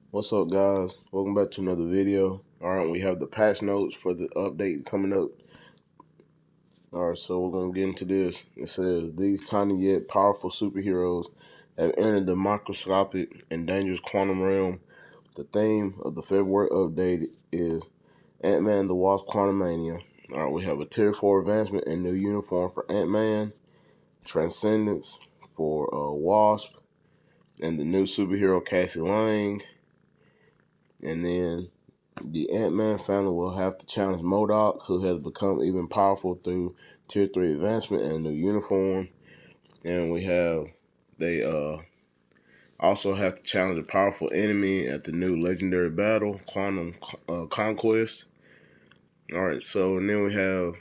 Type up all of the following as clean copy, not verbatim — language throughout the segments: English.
What's up, guys? Welcome back to another video. Alright, we have the patch notes for the update coming up. Alright, so we're going to get into this. It says, these tiny yet powerful superheroes have entered the microscopic and dangerous quantum realm. The theme of the February update is Ant-Man and the Wasp Quantumania. Alright, we have a Tier 4 advancement and new uniform for Ant-Man, Transcendence for Wasp, and the new superhero Cassie Lang. And then the Ant-Man family will have to challenge MODOK, who has become even powerful through Tier 3 advancement and new uniform. And they also have to challenge a powerful enemy at the new legendary battle, Quantum Conquest. Alright, so and then we have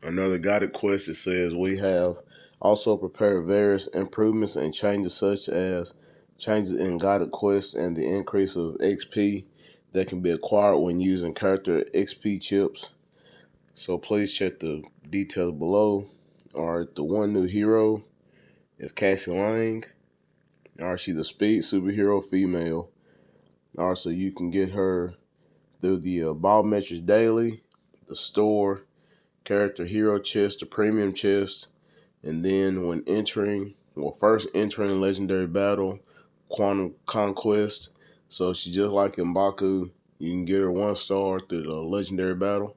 another guided quest that says we have also prepared various improvements and changes such as changes in guided quests and the increase of XP that can be acquired when using character XP chips. So please check the details below. Alright, the one new hero is Cassie Lang. Alright, she's a speed superhero female. Alright, so you can get her through the Biometrics Daily, the store, character hero chest, the premium chest, and then when first entering legendary battle, Quantum Conquest. So she's just like Mbaku. You can get her 1 star through the legendary battle.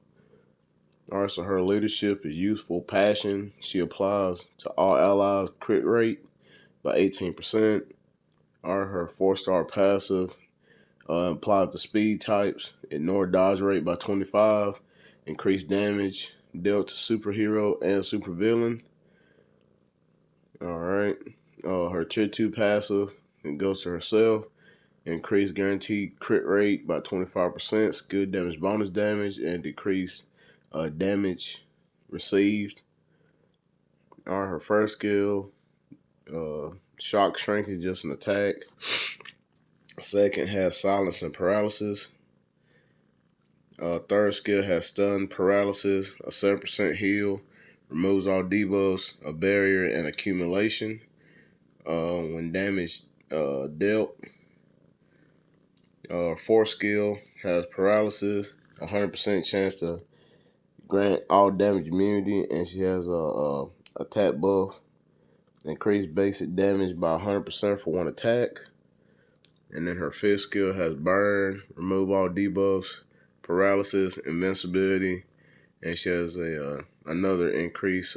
Alright, so her leadership is youthful passion. She applies to all allies crit rate by 18%. Alright, her 4-star passive applies to speed types, ignore dodge rate by 25, increase damage dealt to superhero and supervillain. Alright, her tier 2 passive, it goes to herself, increase guaranteed crit rate by 25%, skill damage bonus damage, and decrease damage received. Alright, her first skill, shock shrink is just an attack. Second has silence and paralysis. Third skill has stun, paralysis, a 7% heal, removes all debuffs, a barrier, and accumulation. When damage dealt. Fourth skill has paralysis, 100% chance to grant all damage immunity, and she has a attack buff, increase basic damage by 100% for 1 attack. And then her fifth skill has burn, remove all debuffs, paralysis, invincibility, and she has another increase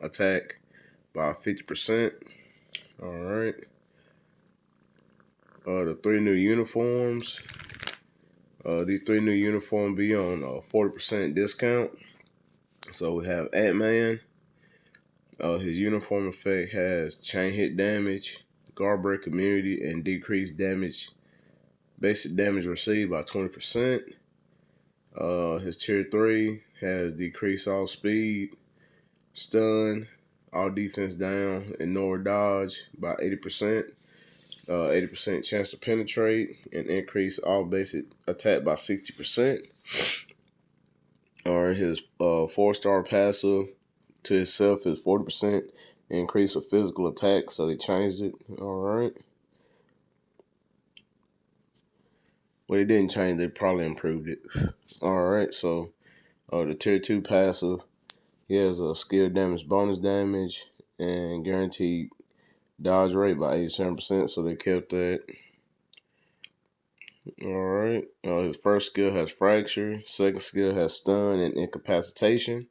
attack by 50%. All right. The 3 new uniforms. These 3 new uniforms be on 40% discount. So we have Ant-Man. His uniform effect has chain hit damage, guard break immunity, and decreased damage, basic damage received by 20%. His tier 3 has decreased all speed, stun, all defense down, ignore dodge by 80%. 80% chance to penetrate, and increase all basic attack by 60%. Or his 4-star passive to himself is 40% increase of physical attack, so they changed it. All right. Well, they didn't change, they probably improved it. All right, so the tier 2 passive, he has a skill damage bonus damage and guaranteed dodge rate by 87%, so they kept that. Alright, his first skill has fracture, second skill has stun and incapacitation,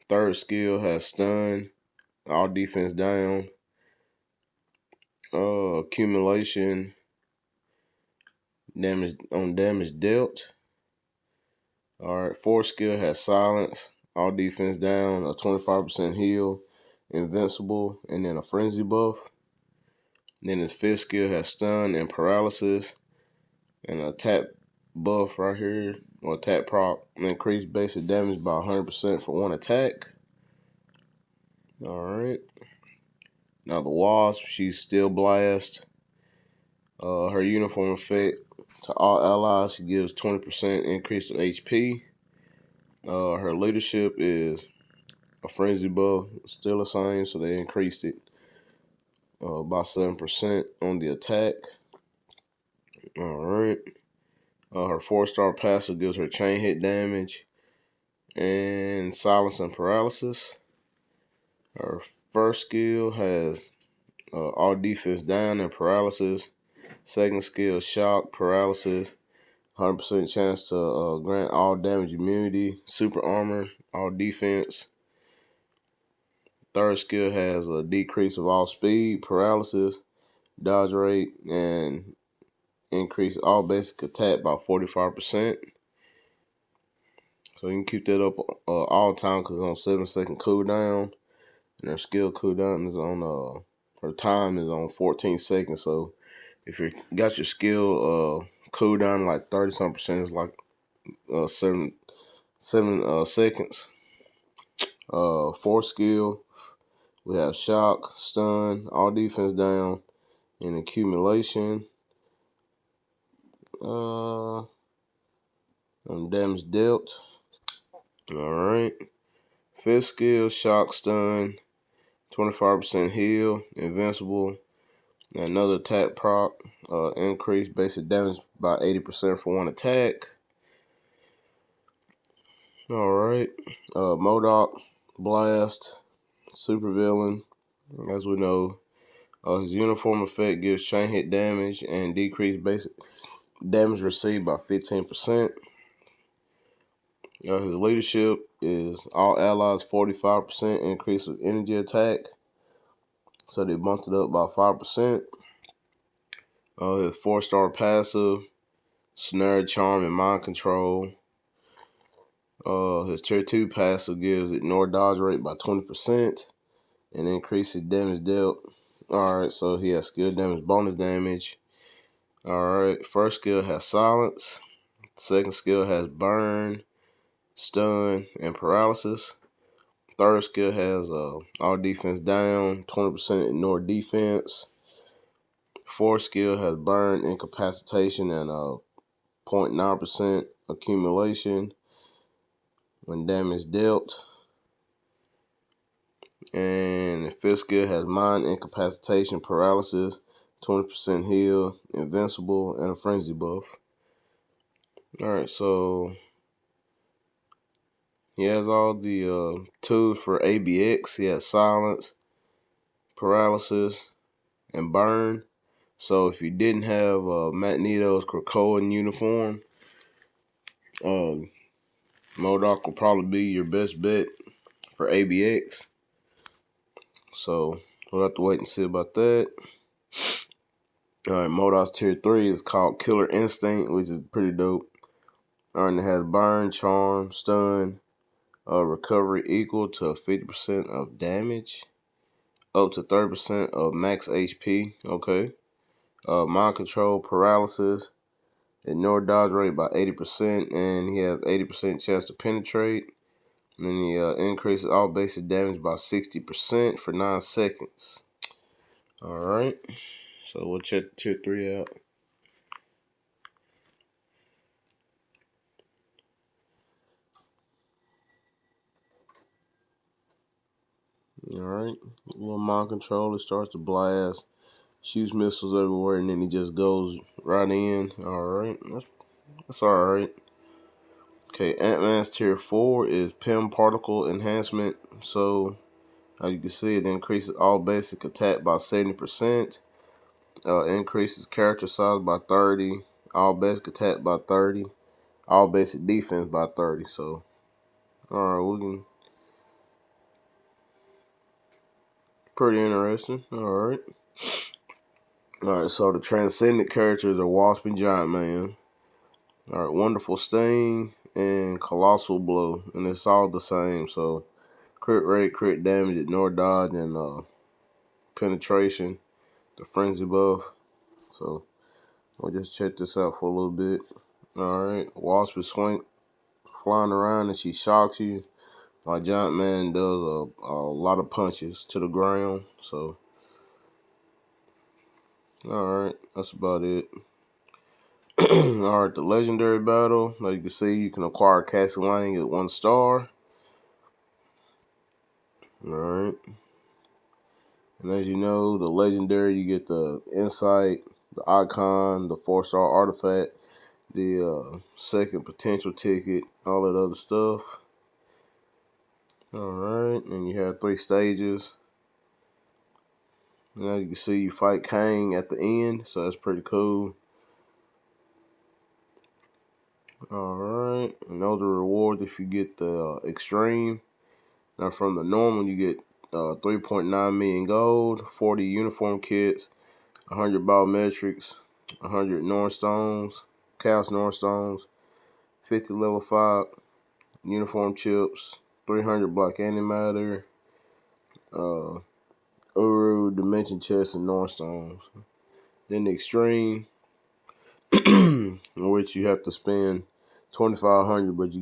third skill has stun, all defense down, accumulation, damage dealt. Alright, fourth skill has silence, all defense down, a 25% heal, invincible, and then a frenzy buff. Then his fifth skill has stun and paralysis, and a attack buff right here, or attack prop, and increase basic damage by 100% for 1 attack. Alright. Now the Wasp, she's still blast. Her uniform effect to all allies, she gives 20% increase in HP. Her leadership is a frenzy buff, still the same, so they increased it by 7% on the attack. Alright. Her 4-star passive gives her chain hit damage and silence and paralysis. Her first skill has all defense down and paralysis. Second skill, shock, paralysis. 100% chance to grant all damage immunity. Super armor, all defense. Third skill has a decrease of all speed, paralysis, dodge rate, and increase all basic attack by 45%. So you can keep that up all time because it's on 7-second cooldown. And her skill cooldown is on her time is on 14 seconds. So if you got your skill cooldown like 30-something%, it's like 7 seconds. Fourth skill, we have shock, stun, all defense down, and accumulation. And damage dealt. Alright. Fifth skill, shock, stun, 25% heal, invincible, and another attack proc, increase basic damage by 80% for one attack. Alright. MODOK, blast, super villain, as we know. His uniform effect gives chain hit damage and decreased basic damage received by 15%. His leadership is all allies 45% increase of energy attack. So they bumped it up by 5%. His 4-star passive, snare, charm, and mind control. His tier 2 passive gives ignore dodge rate by 20% and increases damage dealt. Alright, so he has skill damage, bonus damage. Alright, first skill has silence. Second skill has burn, stun, and paralysis. Third skill has all defense down, 20% ignore defense. Fourth skill has burn, incapacitation, and 0.9% accumulation when damage dealt. And the fifth skill has mind, incapacitation, paralysis, 20% heal, invincible, and a frenzy buff. Alright, so he has all the tools for ABX. He has silence, paralysis, and burn. So if you didn't have Magneto's Krakoan uniform, MODOK will probably be your best bet for ABX. So we'll have to wait and see about that. Alright, MODOK's tier 3 is called Killer Instinct, which is pretty dope. Alright, it has burn, charm, stun, recovery equal to 50% of damage, up to 30% of max HP. Okay. Mind control, paralysis, ignore dodge rate by 80%, and he has 80% chance to penetrate. And then he increases all basic damage by 60% for 9 seconds. Alright, so we'll check tier 3 out. Alright, little mind control, it starts to blast, shoots missiles everywhere, and then he just goes right in. Alright, that's alright. Okay, Ant-Man's tier 4 is PEM particle enhancement. So, as you can see, it increases all basic attack by 70%. Increases character size by 30. All basic attack by 30. All basic defense by 30. So, alright, we can. Pretty interesting. Alright. Alright, so the transcendent characters are Wasp and Giant Man. Alright, Wonderful Sting and Colossal Blow. And it's all the same. So, crit rate, crit damage, ignore dodge, and penetration, the frenzy buff. So we'll just check this out for a little bit. Alright, Wasp is flying around and she shocks you. Like Giant Man does a lot of punches to the ground. So alright, that's about it. Alright, the legendary battle. Like you can see, you can acquire Cassie Lang at 1 star. Alright. And as you know, the legendary, you get the insight, the icon, the 4-star artifact, the second potential ticket, all that other stuff. Alright, and you have 3 stages. Now you can see you fight Kang at the end, so that's pretty cool. Alright, and those are rewards if you get the extreme. Now from the normal, you get 3.9 million gold, 40 uniform kits, 100 biometrics, 100 Norn Stones, Chaos Norn Stones, 50 level 5 uniform chips, 300 black antimatter, Uru dimension chests, and Norn Stones. Then the extreme, in which you have to spend 2,500, but you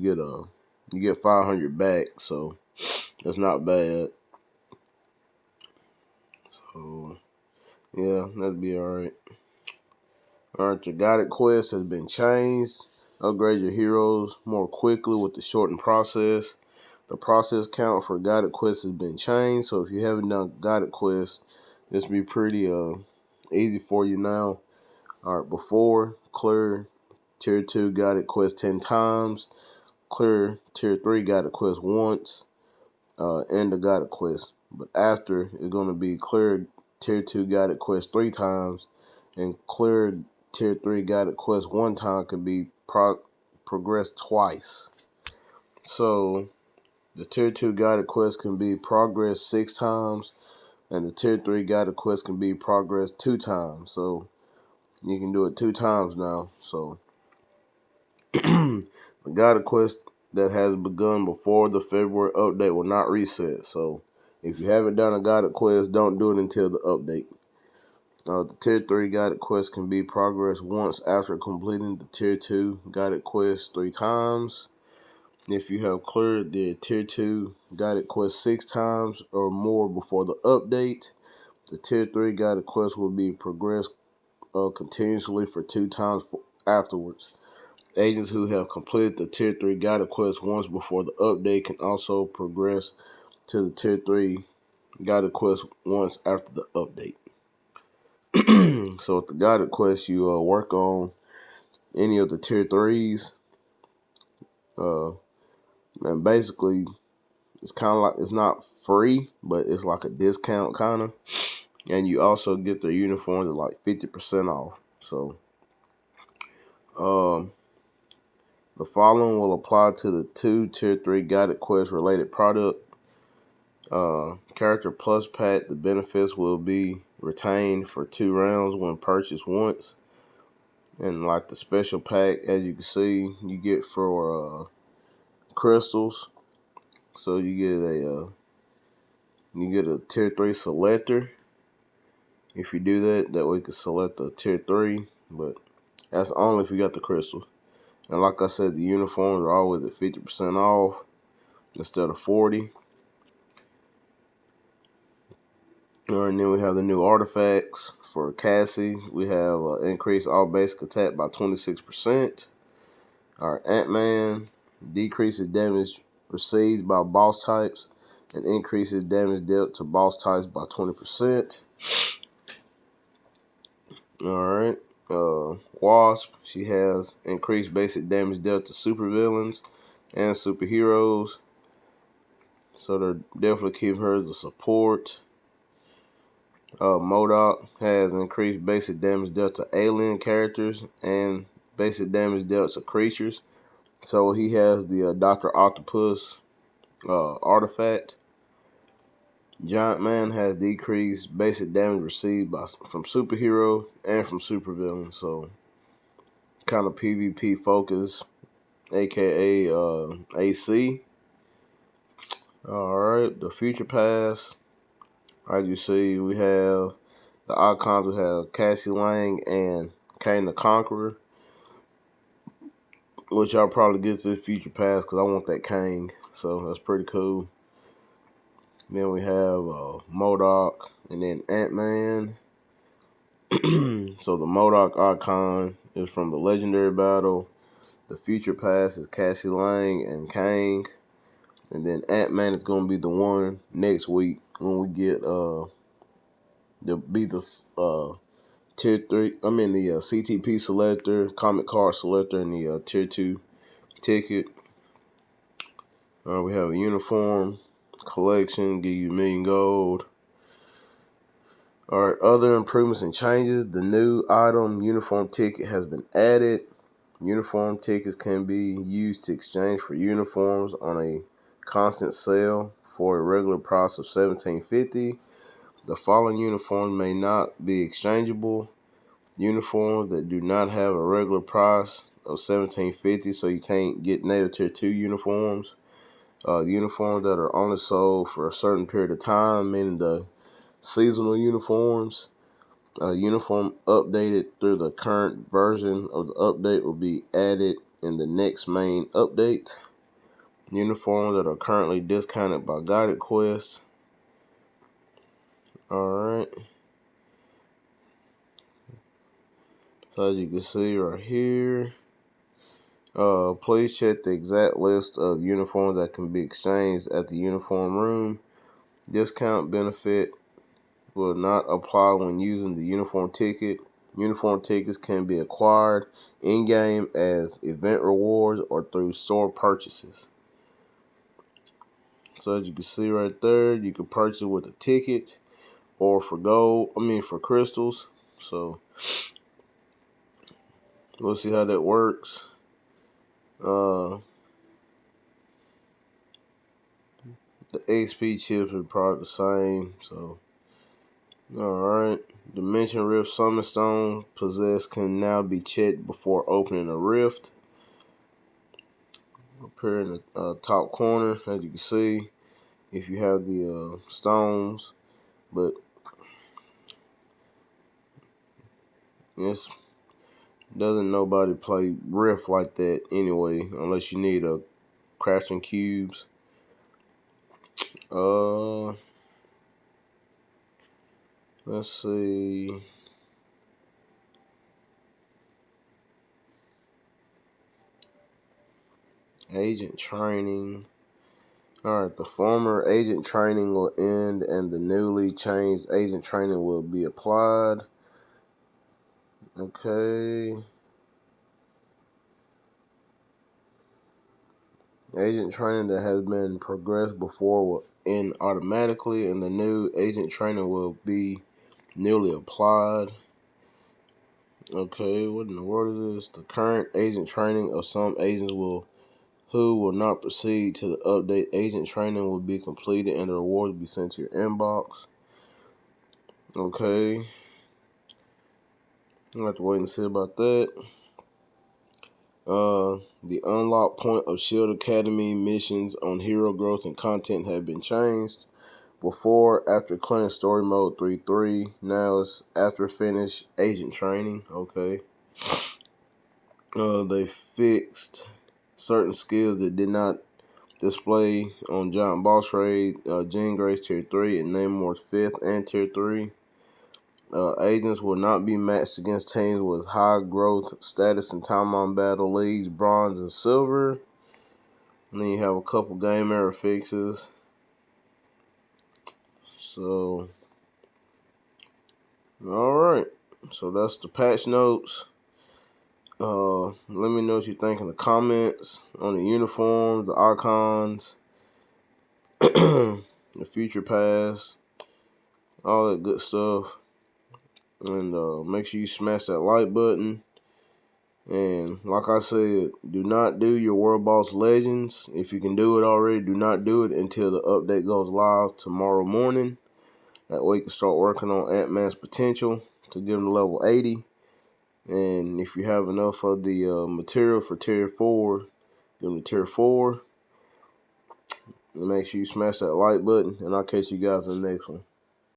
get 500 back, so that's not bad. So yeah, that'd be alright. Alright, your guided quest has been changed. Upgrade your heroes more quickly with the shortened process. The process count for guided quests has been changed, so if you haven't done guided quests, this will be pretty easy for you now. Alright, before, clear tier 2 guided quest 10 times, clear tier 3 guided quest once, end the guided quest. But after, it's going to be clear tier 2 guided quest 3 times, and clear tier 3 guided quest 1 time can be progressed twice. So the tier 2 guided quest can be progressed 6 times, and the tier 3 guided quest can be progressed 2 times. So you can do it 2 times now. So the guided quest that has begun before the February update will not reset. So if you haven't done a guided quest, don't do it until the update. The tier 3 guided quest can be progressed once after completing the tier 2 guided quest 3 times. If you have cleared the tier 2 guided quest 6 times or more before the update, the tier 3 guided quest will be progressed continuously for 2 times afterwards. Agents who have completed the tier 3 guided quest once before the update can also progress to the tier 3 guided quest once after the update. So with the guided quest, you work on any of the tier 3s, and basically it's kind of like, it's not free, but it's like a discount kind of, and you also get the uniforms at like 50% off. So the following will apply to the 2 tier 3 guided quest related product. Character Plus Pack, the benefits will be retained for 2 rounds when purchased once. And like the special pack, as you can see, you get for crystals. So you get a tier 3 selector. If you do that, that way you can select a tier 3, but that's only if you got the crystals. And like I said, the uniforms are always at 50% off instead of 40. And then we have the new artifacts for Cassie. We have increase all basic attack by 26%. Our Ant-Man decreases damage received by boss types and increases damage dealt to boss types by 20%. Alright. Wasp, she has increased basic damage dealt to supervillains and superheroes. So they're definitely keep her as a support. MODOK has increased basic damage dealt to alien characters and basic damage dealt to creatures. So he has the Dr. Octopus artifact. Giant Man has decreased basic damage received from superhero and from supervillain. So kind of PvP focus, aka AC. Alright, the Future Pass. As you see, we have the icons. We have Cassie Lang and Kang the Conqueror, which I'll probably get to the Future Pass because I want that Kang. So that's pretty cool. Then we have MODOK and then Ant-Man. So the MODOK icon is from the Legendary Battle. The Future Pass is Cassie Lang and Kang. And then Ant-Man is going to be the one next week when we get tier 3, I mean the CTP selector, comic card selector, and the tier 2 ticket. We have a uniform collection, give you 1,000,000 gold. Alright, other improvements and changes. The new item uniform ticket has been added. Uniform tickets can be used to exchange for uniforms on a constant sale for a regular price of $17.50. The following uniforms may not be exchangeable. Uniforms that do not have a regular price of $17.50, so you can't get native tier 2 uniforms. Uniforms that are only sold for a certain period of time, meaning the seasonal uniforms. Uniform updated through the current version of the update will be added in the next main update. Uniforms that are currently discounted by Guided Quest. Alright. So as you can see right here, please check the exact list of uniforms that can be exchanged at the uniform room. Discount benefit will not apply when using the uniform ticket. Uniform tickets can be acquired in-game as event rewards or through store purchases. So as you can see right there, you can purchase with a ticket or for for crystals. So we'll see how that works. The XP chips are probably the same. So alright. Dimension Rift Summon Stone possessed can now be checked before opening a rift. Up here in the top corner, as you can see, if you have the stones, but yes, doesn't nobody play rift like that anyway, unless you need a crafting cubes. Let's see. Agent training. Alright, the former agent training will end and the newly changed agent training will be applied. Okay. Agent training that has been progressed before will end automatically, and the new agent training will be newly applied. Okay, what in the world is this? The current agent training of some agents who will not proceed to the update agent training will be completed and the rewards will be sent to your inbox. Okay. I'll have to wait and see about that. The unlock point of Shield Academy missions on hero growth and content have been changed. Before, after clearing story mode 3.3, now it's after finish agent training. Okay. They fixed certain skills that did not display on Giant Boss Raid, Jean Grace Tier 3, and Namor's 5th and Tier 3. Agents will not be matched against teams with high growth status and time on battle leagues, bronze and silver. And then you have a couple game error fixes. So, alright. So that's the patch notes. Let me know what you think in the comments on the uniforms, the icons, the future pass, all that good stuff. And make sure you smash that like button. And like I said, do not do your World Boss Legends. If you can do it already, do not do it until the update goes live tomorrow morning. That way you can start working on Ant-Man's potential to get him to level 80. And if you have enough of the material for Tier 4, give him to Tier 4. And make sure you smash that like button. And I'll catch you guys in the next one.